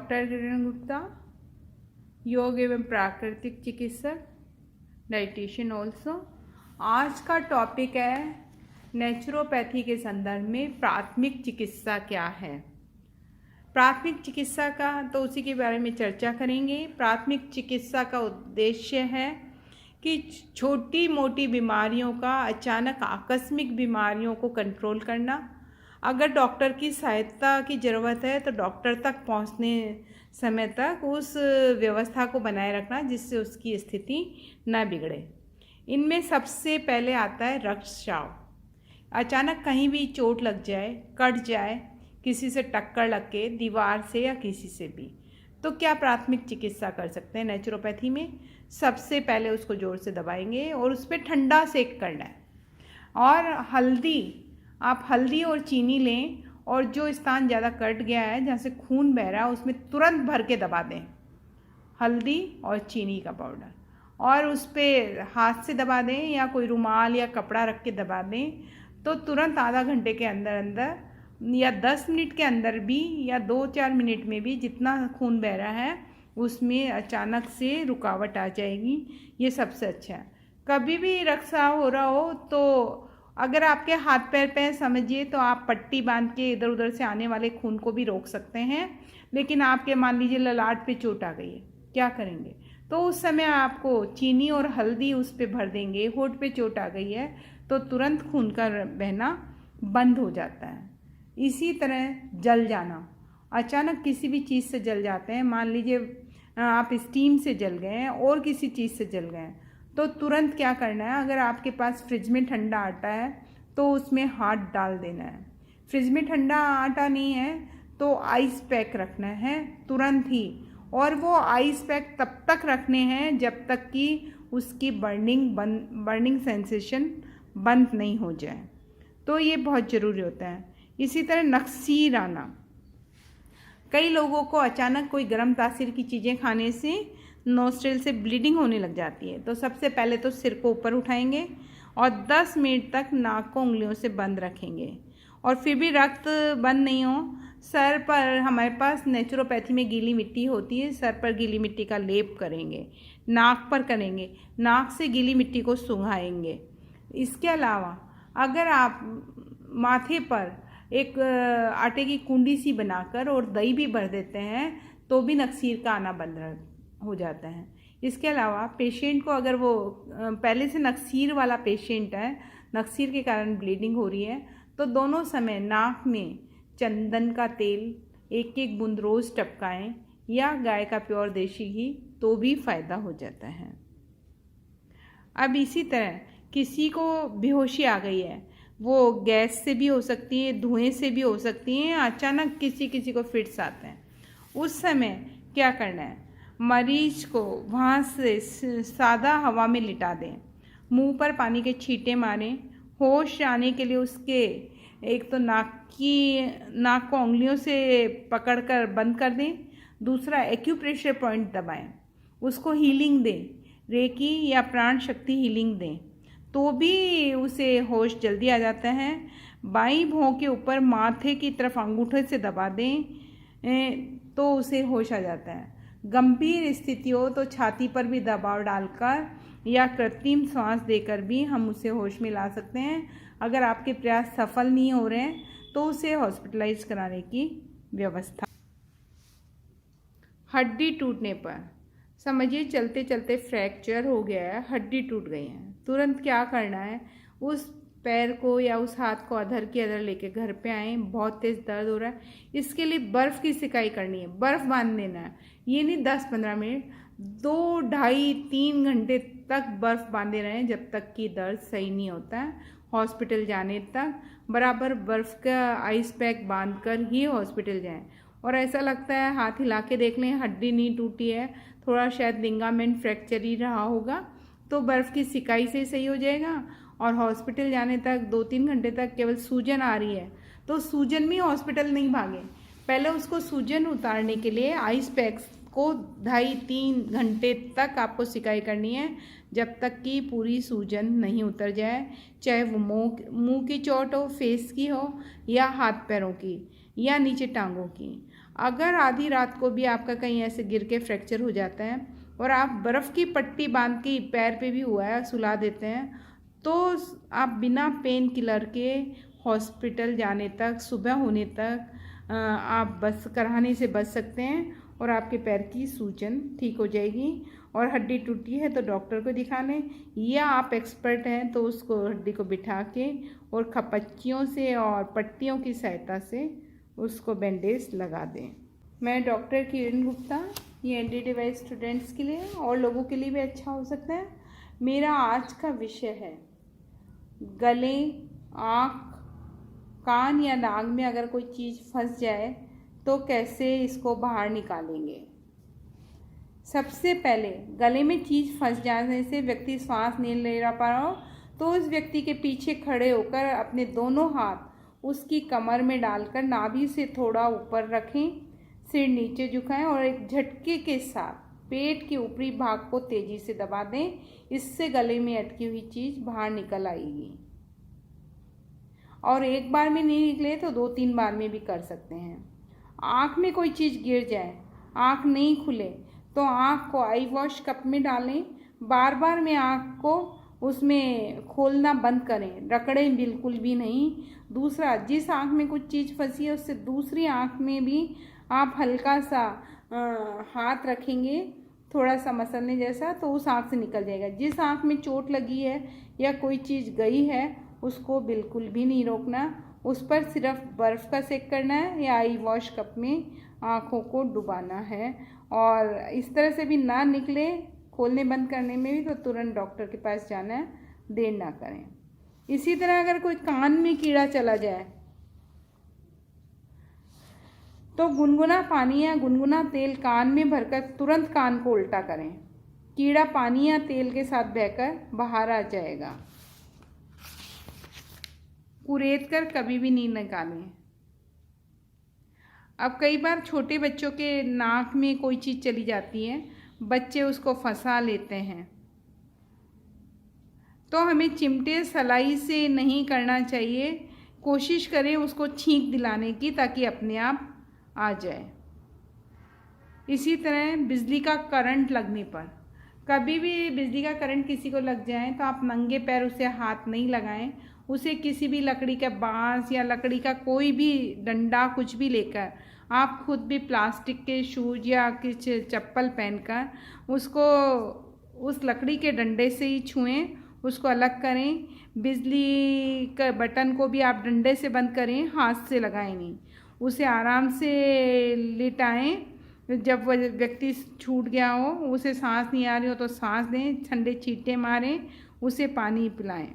Doctor किरण गुप्ता, योग एवं प्राकृतिक चिकित्सक, डाइटिशियन ऑल्सो। आज का टॉपिक है नेचुरोपैथी के संदर्भ में प्राथमिक चिकित्सा क्या है। प्राथमिक चिकित्सा का तो उसी के बारे में चर्चा करेंगे। प्राथमिक चिकित्सा का उद्देश्य है कि छोटी मोटी बीमारियों का, अचानक आकस्मिक बीमारियों को कंट्रोल करना। अगर डॉक्टर की सहायता की ज़रूरत है तो डॉक्टर तक पहुंचने समय तक उस व्यवस्था को बनाए रखना जिससे उसकी स्थिति न बिगड़े। इनमें सबसे पहले आता है रक्तस्राव। अचानक कहीं भी चोट लग जाए, कट जाए, किसी से टक्कर लग के, दीवार से या किसी से भी, तो क्या प्राथमिक चिकित्सा कर सकते हैं नेचुरोपैथी में। सबसे पहले उसको जोर से दबाएंगे और उस पर ठंडा सेक करना है। और आप हल्दी और चीनी लें और जो स्थान ज़्यादा कट गया है, जहाँ से खून बह रहा है, उसमें तुरंत भर के दबा दें हल्दी और चीनी का पाउडर, और उस पर हाथ से दबा दें या कोई रुमाल या कपड़ा रख के दबा दें। तो तुरंत आधा घंटे के अंदर अंदर या 10 मिनट के अंदर भी या 2-4 मिनट में भी जितना खून बह रहा है उसमें अचानक से रुकावट आ जाएगी। ये सबसे अच्छा है। कभी भी रक्तस्राव हो रहा हो तो अगर आपके हाथ पैर पे समझिए तो आप पट्टी बांध के इधर उधर से आने वाले खून को भी रोक सकते हैं। लेकिन आपके मान लीजिए ललाट पे चोट आ गई है, क्या करेंगे? तो उस समय आपको चीनी और हल्दी उस पे भर देंगे। होंठ पे चोट आ गई है तो तुरंत खून का बहना बंद हो जाता है। इसी तरह जल जाना, अचानक किसी भी चीज़ से जल जाते हैं, मान लीजिए आप स्टीम से जल गए हैं और किसी चीज़ से जल गए हैं, तो तुरंत क्या करना है, अगर आपके पास फ्रिज में ठंडा आटा है तो उसमें हाथ डाल देना है। फ्रिज में ठंडा आटा नहीं है तो आइस पैक रखना है तुरंत ही, और वो आइस पैक तब तक रखने हैं जब तक कि उसकी बर्निंग सेंसेशन बंद नहीं हो जाए। तो ये बहुत ज़रूरी होता है। इसी तरह नक्सीर आना, कई लोगों को अचानक कोई गर्म तासीर की चीज़ें खाने से नोस्ट्रिल से ब्लीडिंग होने लग जाती है। तो सबसे पहले तो सिर को ऊपर उठाएंगे और 10 मिनट तक नाक को उंगलियों से बंद रखेंगे, और फिर भी रक्त बंद नहीं हो, सर पर हमारे पास नेचुरोपैथी में गीली मिट्टी होती है, सर पर गीली मिट्टी का लेप करेंगे, नाक पर करेंगे, नाक से गीली मिट्टी को सुंघाएंगे। इसके अलावा अगर आप माथे पर एक आटे की कुंडी सी बनाकर और दही भी भर देते हैं तो भी नक्सीर का आना बंद हो जाता है। इसके अलावा पेशेंट को, अगर वो पहले से नक्सीर वाला पेशेंट है, नक्सीर के कारण ब्लीडिंग हो रही है, तो दोनों समय नाक में चंदन का तेल 1-1 बूंद रोज़ टपकाएं या गाय का प्योर देसी घी, तो भी फ़ायदा हो जाता है। अब इसी तरह किसी को बेहोशी आ गई है, वो गैस से भी हो सकती है, धुएं से भी हो सकती है, अचानक किसी को फिट्स आते हैं, उस समय क्या करना है, मरीज को वहाँ से सादा हवा में लिटा दें, मुंह पर पानी के छींटे मारें, होश आने के लिए उसके एक तो नाक को उंगलियों से पकड़कर बंद कर दें, दूसरा एक्यूप्रेशर पॉइंट दबाएं, उसको हीलिंग दें, रेकी या प्राण शक्ति हीलिंग दें, तो भी उसे होश जल्दी आ जाता है। बाईं भौं के ऊपर माथे की तरफ अंगूठे से दबा दें तो उसे होश आ जाता है। गंभीर स्थिति हो तो छाती पर भी दबाव डालकर या कृत्रिम सांस देकर भी हम उसे होश में ला सकते हैं। अगर आपके प्रयास सफल नहीं हो रहे हैं तो उसे हॉस्पिटलाइज कराने की व्यवस्था। हड्डी टूटने पर, समझिए चलते चलते फ्रैक्चर हो गया है, हड्डी टूट गई है, तुरंत क्या करना है, उस पैर को या उस हाथ को अधर की अधर लेके घर पे आएँ। बहुत तेज़ दर्द हो रहा है, इसके लिए बर्फ़ की सिकाई करनी है, बर्फ़ बांध देना है। ये नहीं 10-15 मिनट, 2, ढाई, 3 घंटे तक बर्फ़ बांधे रहें जब तक कि दर्द सही नहीं होता है। हॉस्पिटल जाने तक बराबर बर्फ़ का आइस पैक बांध कर ही हॉस्पिटल जाएं। और ऐसा लगता है हाथ हिला के देख लें, हड्डी नहीं टूटी है, थोड़ा शायद लिगामेंट फ्रैक्चर ही रहा होगा, तो बर्फ़ की सिकाई से सही हो जाएगा। और हॉस्पिटल जाने तक 2-3 घंटे तक केवल सूजन आ रही है तो सूजन में हॉस्पिटल नहीं भागे, पहले उसको सूजन उतारने के लिए आइस पैक्स को 2.5-3 घंटे तक आपको सिकाई करनी है, जब तक कि पूरी सूजन नहीं उतर जाए, चाहे वो मुंह की चोट हो, फेस की हो, या हाथ पैरों की, या नीचे टांगों की। अगर आधी रात को भी आपका कहीं ऐसे गिर के फ्रैक्चर हो जाता है और आप बर्फ़ की पट्टी बांध के पैर पे भी हुआ है सुला देते हैं, तो आप बिना पेन किलर के हॉस्पिटल जाने तक, सुबह होने तक आप बस कराने से बच सकते हैं और आपके पैर की सूजन ठीक हो जाएगी। और हड्डी टूटी है तो डॉक्टर को दिखा लें, या आप एक्सपर्ट हैं तो उसको हड्डी को बिठा के और खपच्चियों से और पट्टियों की सहायता से उसको बैंडेज लगा दें। मैं डॉक्टर किरण गुप्ता, ये NDTY स्टूडेंट्स के लिए और लोगों के लिए भी अच्छा हो सकता है। मेरा आज का विषय है गले, आँख, कान या नाक में अगर कोई चीज़ फंस जाए तो कैसे इसको बाहर निकालेंगे। सबसे पहले गले में चीज़ फंस जाने से व्यक्ति सांस नहीं ले पा रहा हो तो उस व्यक्ति के पीछे खड़े होकर अपने दोनों हाथ उसकी कमर में डालकर नाभि से थोड़ा ऊपर रखें, सिर नीचे झुकाएं और एक झटके के साथ पेट के ऊपरी भाग को तेजी से दबा दें। इससे गले में अटकी हुई चीज़ बाहर निकल आएगी। और एक बार में नहीं निकले तो 2-3 बार में भी कर सकते हैं। आँख में कोई चीज़ गिर जाए, आँख नहीं खुले तो आँख को आई वॉश कप में डालें। बार बार में आँख को उसमें खोलना बंद करें, रगड़ें बिल्कुल भी नहीं। दूसरा, जिस आँख में कुछ चीज़ फंसी है उससे दूसरी आँख में भी आप हल्का सा हाथ रखेंगे, थोड़ा सा मसलने जैसा, तो उस आँख से निकल जाएगा। जिस आँख में चोट लगी है या कोई चीज़ गई है उसको बिल्कुल भी नहीं रोकना, उस पर सिर्फ बर्फ़ का सेक करना है या आई वॉश कप में आँखों को डुबाना है। और इस तरह से भी ना निकले, खोलने बंद करने में भी, तो तुरंत डॉक्टर के पास जाना है, देर ना करें। इसी तरह अगर कोई कान में कीड़ा चला जाए तो गुनगुना पानी या गुनगुना तेल कान में भरकर तुरंत कान को उल्टा करें। कीड़ा पानी या तेल के साथ बहकर बाहर आ जाएगा। कुरेद कर कभी भी नहीं निकालें। अब कई बार छोटे बच्चों के नाक में कोई चीज़ चली जाती है, बच्चे उसको फंसा लेते हैं, तो हमें चिमटे सलाई से नहीं करना चाहिए। कोशिश करें उसको छींक दिलाने की ताकि अपने आप आ जाए। इसी तरह बिजली का करंट लगने पर, कभी भी बिजली का करंट किसी को लग जाए तो आप नंगे पैर उसे हाथ नहीं लगाएं। उसे किसी भी लकड़ी का बांस या लकड़ी का कोई भी डंडा कुछ भी लेकर, आप खुद भी प्लास्टिक के शूज या कुछ चप्पल पहनकर उसको उस लकड़ी के डंडे से ही छुएं, उसको अलग करें। बिजली का बटन को भी आप डंडे से बंद करें, हाथ से लगाएं नहीं। उसे आराम से लिटाएं। जब वह व्यक्ति छूट गया हो, उसे सांस नहीं आ रही हो तो सांस दें, ठंडे छींटे मारें, उसे पानी पिलाएं।